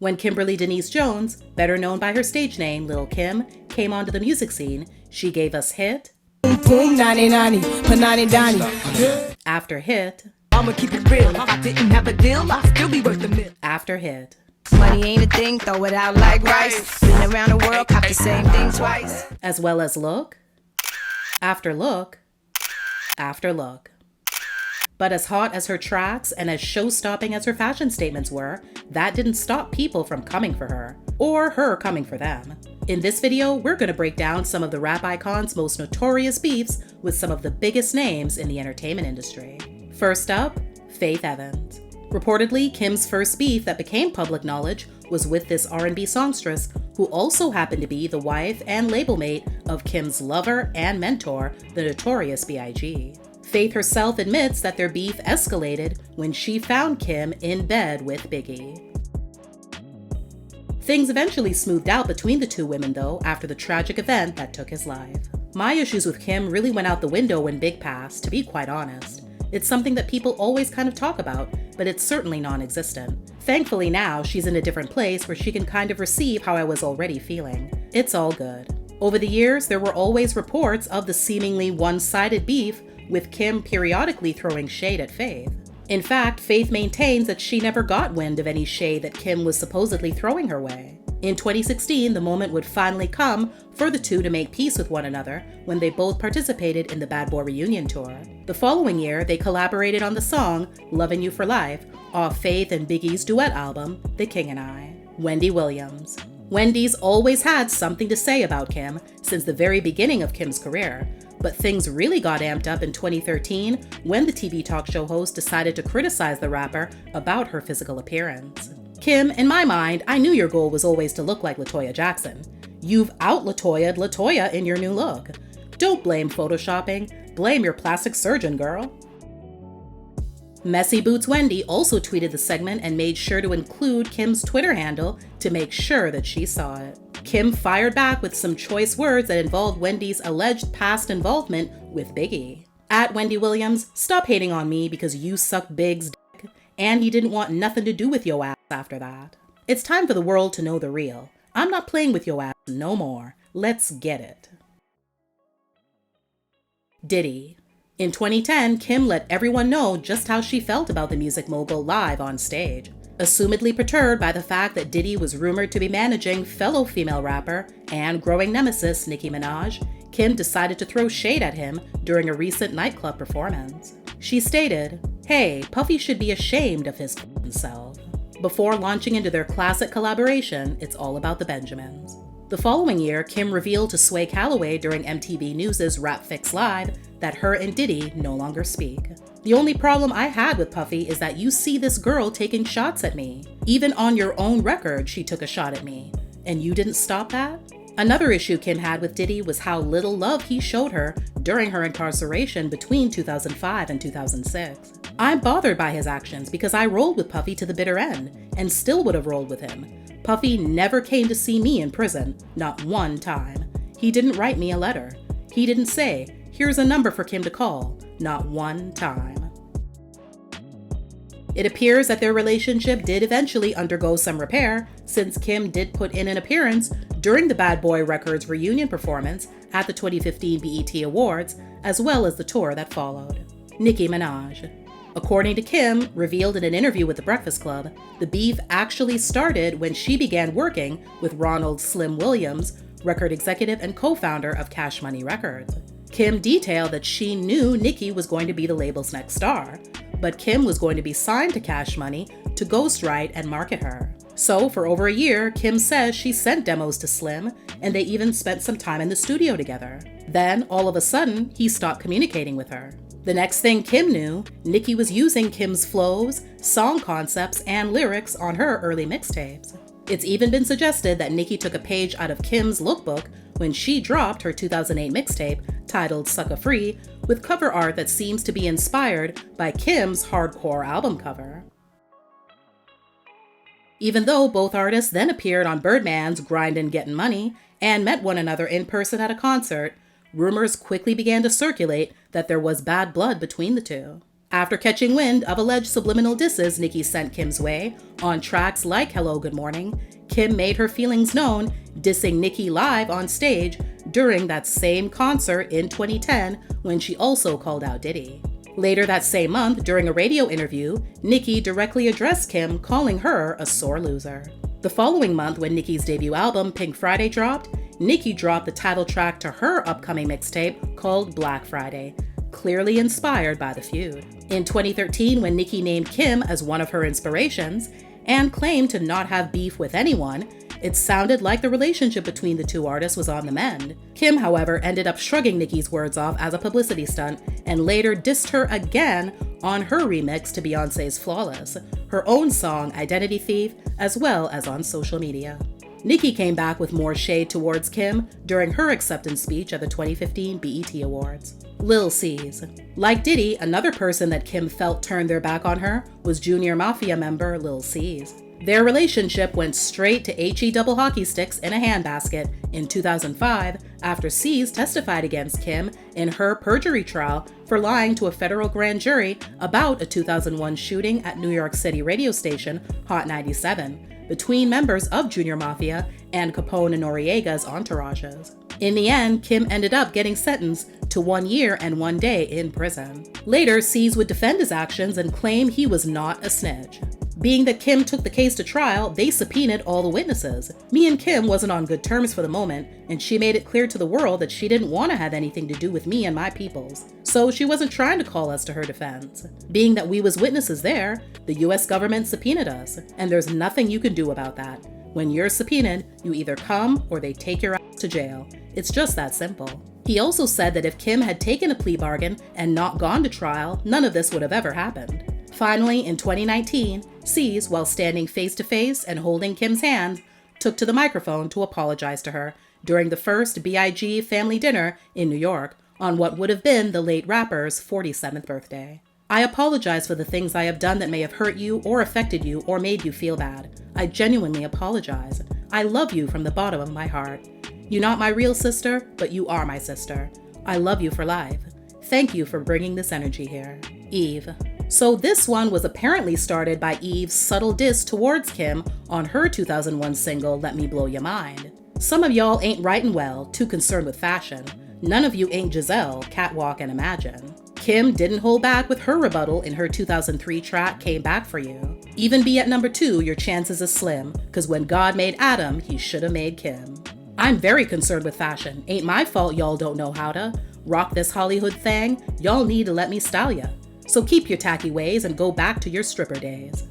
When Kimberly Denise Jones, better known by her stage name Lil Kim, came onto the music scene, she gave us hit after hit I'ma keep it real. If I didn't have a deal, I'd still be worth a mill. after hit, Money ain't a thing, throw it out like rice. Been around the world, cop the same thing twice. as well as look after look after look. But as hot as her tracks and as show-stopping as her fashion statements were, that didn't stop people from coming for her, or her coming for them. In this video, we're going to break down some of the rap icon's most notorious beefs with some of the biggest names in the entertainment industry. First up, Faith Evans. Reportedly, Kim's first beef that became public knowledge was with this R&B songstress who also happened to be the wife and label mate of Kim's lover and mentor, the Notorious B.I.G. Faith herself admits that their beef escalated when she found Kim in bed with Biggie. Things eventually smoothed out between the two women though after the tragic event that took his life. My issues with Kim really went out the window when Big passed, to be quite honest. It's something that people always kind of talk about, but it's certainly non-existent. Thankfully now, she's in a different place where she can kind of receive how I was already feeling. It's all good. Over the years, there were always reports of the seemingly one-sided beef, with Kim periodically throwing shade at Faith. In fact, Faith maintains that she never got wind of any shade that Kim was supposedly throwing her way. In 2016, the moment would finally come for the two to make peace with one another when they both participated in the Bad Boy reunion tour. The following year, they collaborated on the song Lovin' You for Life off Faith and Biggie's duet album, The King and I. Wendy Williams. Wendy's always had something to say about Kim since the very beginning of Kim's career, but things really got amped up in 2013 when the TV talk show host decided to criticize the rapper about her physical appearance. Kim, in my mind, I knew your goal was always to look like LaToya Jackson. You've out-LaToya'd LaToya in your new look. Don't blame photoshopping, blame your plastic surgeon, girl. Messy Boots Wendy also tweeted the segment and made sure to include Kim's Twitter handle to make sure that she saw it. Kim fired back with some choice words that involved Wendy's alleged past involvement with Biggie. At Wendy Williams, stop hating on me because you sucked Big's dick, and he didn't want nothing to do with yo ass after that. It's time for the world to know the real. I'm not playing with yo ass no more. Let's get it. Diddy. In 2010, Kim let everyone know just how she felt about the music mogul live on stage. Assumedly perturbed by the fact that Diddy was rumored to be managing fellow female rapper and growing nemesis Nicki Minaj, Kim decided to throw shade at him during a recent nightclub performance. She stated, "Hey, Puffy should be ashamed of his f***ing self." Before launching into their classic collaboration, It's All About the Benjamins. The following year, Kim revealed to Sway Calloway during MTV News' Rap Fix Live that her and Diddy no longer speak. The only problem I had with Puffy is that you see this girl taking shots at me. Even on your own record, she took a shot at me. And you didn't stop that? Another issue Kim had with Diddy was how little love he showed her during her incarceration between 2005 and 2006. I'm bothered by his actions because I rolled with Puffy to the bitter end, and still would have rolled with him. Puffy never came to see me in prison, not one time. He didn't write me a letter. He didn't say, "Here's a number for Kim to call," not one time. It appears that their relationship did eventually undergo some repair, since Kim did put in an appearance during the Bad Boy Records reunion performance at the 2015 BET Awards, as well as the tour that followed. Nicki Minaj. According to Kim, revealed in an interview with The Breakfast Club, the beef actually started when she began working with Ronald Slim Williams, record executive and co-founder of Cash Money Records. Kim detailed that she knew Nicki was going to be the label's next star, but Kim was going to be signed to Cash Money to ghostwrite and market her. So for over a year, Kim says she sent demos to Slim, and they even spent some time in the studio together. Then, all of a sudden, he stopped communicating with her. The next thing Kim knew, Nicki was using Kim's flows, song concepts, and lyrics on her early mixtapes. It's even been suggested that Nicki took a page out of Kim's lookbook when she dropped her 2008 mixtape titled Sucka Free, with cover art that seems to be inspired by Kim's hardcore album cover. Even though both artists then appeared on Birdman's Grindin' Gettin' Money and met one another in person at a concert, rumors quickly began to circulate that there was bad blood between the two. After catching wind of alleged subliminal disses Nicki sent Kim's way on tracks like Hello Good Morning, Kim made her feelings known, dissing Nicki live on stage during that same concert in 2010 when she also called out Diddy. Later that same month, during a radio interview, Nicki directly addressed Kim, calling her a sore loser. The following month, when Nicki's debut album, Pink Friday, dropped, Nicki dropped the title track to her upcoming mixtape called Black Friday, clearly inspired by the feud. In 2013, when Nicki named Kim as one of her inspirations and claimed to not have beef with anyone, it sounded like the relationship between the two artists was on the mend. Kim, however, ended up shrugging Nicki's words off as a publicity stunt and later dissed her again on her remix to Beyoncé's Flawless, her own song Identity Thief, as well as on social media. Nicki came back with more shade towards Kim during her acceptance speech at the 2015 BET Awards. Lil Cease. Like Diddy, another person that Kim felt turned their back on her was Junior Mafia member Lil Cease. Their relationship went straight to HE double hockey sticks in a handbasket in 2005 after Cease testified against Kim in her perjury trial for lying to a federal grand jury about a 2001 shooting at New York City radio station Hot 97 between members of Junior Mafia and Capone and Noriega's entourages. In the end, Kim ended up getting sentenced to 1 year and 1 day in prison. Later, Cease would defend his actions and claim he was not a snitch. Being that Kim took the case to trial, they subpoenaed all the witnesses. Me and Kim wasn't on good terms for the moment, and she made it clear to the world that she didn't want to have anything to do with me and my peoples. So she wasn't trying to call us to her defense. Being that we was witnesses there, the US government subpoenaed us, and there's nothing you can do about that. When you're subpoenaed, you either come or they take your ass to jail. It's just that simple. He also said that if Kim had taken a plea bargain and not gone to trial, none of this would have ever happened. Finally, in 2019, Cease, while standing face-to-face and holding Kim's hand, took to the microphone to apologize to her during the first BIG family dinner in New York on what would have been the late rapper's 47th birthday. I apologize for the things I have done that may have hurt you or affected you or made you feel bad. I genuinely apologize. I love you from the bottom of my heart. You're not my real sister, but you are my sister. I love you for life. Thank you for bringing this energy here. Eve. So this one was apparently started by Eve's subtle diss towards Kim on her 2001 single, Let Me Blow Your Mind. Some of y'all ain't writing well, too concerned with fashion. None of you ain't Giselle, Catwalk and Imagine. Kim didn't hold back with her rebuttal in her 2003 track, Came Back For You. Even be at number 2, your chances are slim, cause when God made Adam, he should've made Kim. I'm very concerned with fashion. Ain't my fault y'all don't know how to rock this Hollywood thing. Y'all need to let me style ya. So keep your tacky ways and go back to your stripper days.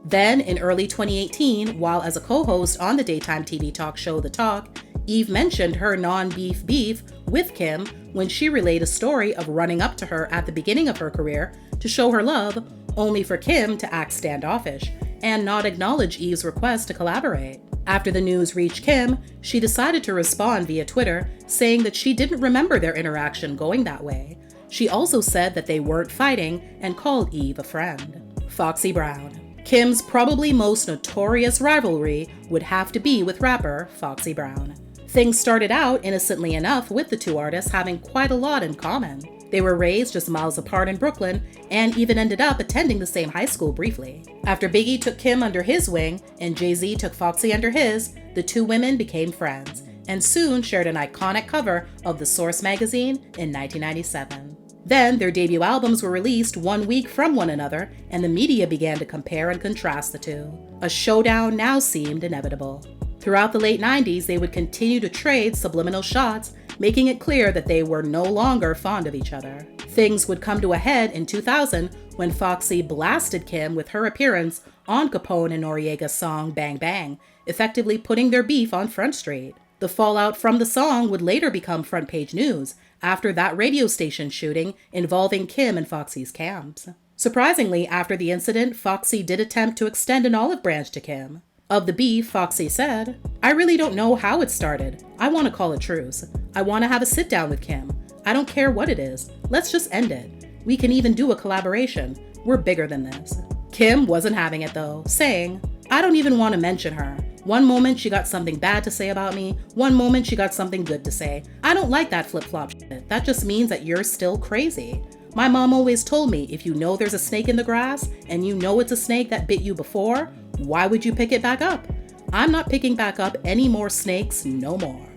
Then, in early 2018, while as a co-host on the daytime TV talk show The Talk, Eve mentioned her non-beef beef with Kim when she relayed a story of running up to her at the beginning of her career to show her love, only for Kim to act standoffish and not acknowledge Eve's request to collaborate. After the news reached Kim, she decided to respond via Twitter, saying that she didn't remember their interaction going that way. She also said that they weren't fighting and called Eve a friend. Foxy Brown. Kim's probably most notorious rivalry would have to be with rapper Foxy Brown. Things started out innocently enough with the two artists having quite a lot in common. They were raised just miles apart in Brooklyn and even ended up attending the same high school briefly. After Biggie took Kim under his wing and Jay-Z took Foxy under his, the two women became friends and soon shared an iconic cover of The Source magazine in 1997. Then their debut albums were released 1 week from one another, and the media began to compare and contrast the two. A showdown now seemed inevitable. Throughout the late 90s, they would continue to trade subliminal shots, making it clear that they were no longer fond of each other. Things would come to a head in 2000 when Foxy blasted Kim with her appearance on Capone and Noriega's song Bang Bang, effectively putting their beef on Front Street. The fallout from the song would later become front page news after that radio station shooting involving Kim and Foxy's camps. Surprisingly, after the incident, Foxy did attempt to extend an olive branch to Kim. Of the beef, Foxy said, "I really don't know how it started. I want to call a truce. I want to have a sit down with Kim. I don't care what it is. Let's just end it. We can even do a collaboration. We're bigger than this." Kim wasn't having it though, saying, "I don't even want to mention her. One moment she got something bad to say about me, one moment she got something good to say. I don't like that flip-flop shit. That just means that you're still crazy. My mom always told me, if you know there's a snake in the grass and you know it's a snake that bit you before, why would you pick it back up? I'm not picking back up any more snakes no more.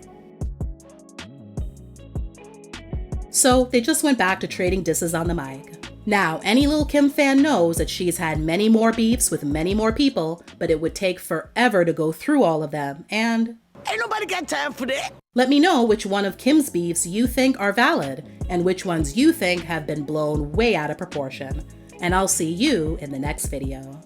So they just went back to trading disses on the mic. Now, any Lil Kim fan knows that she's had many more beefs with many more people, but it would take forever to go through all of them, and ain't nobody got time for that. Let me know which one of Kim's beefs you think are valid, and which ones you think have been blown way out of proportion. And I'll see you in the next video.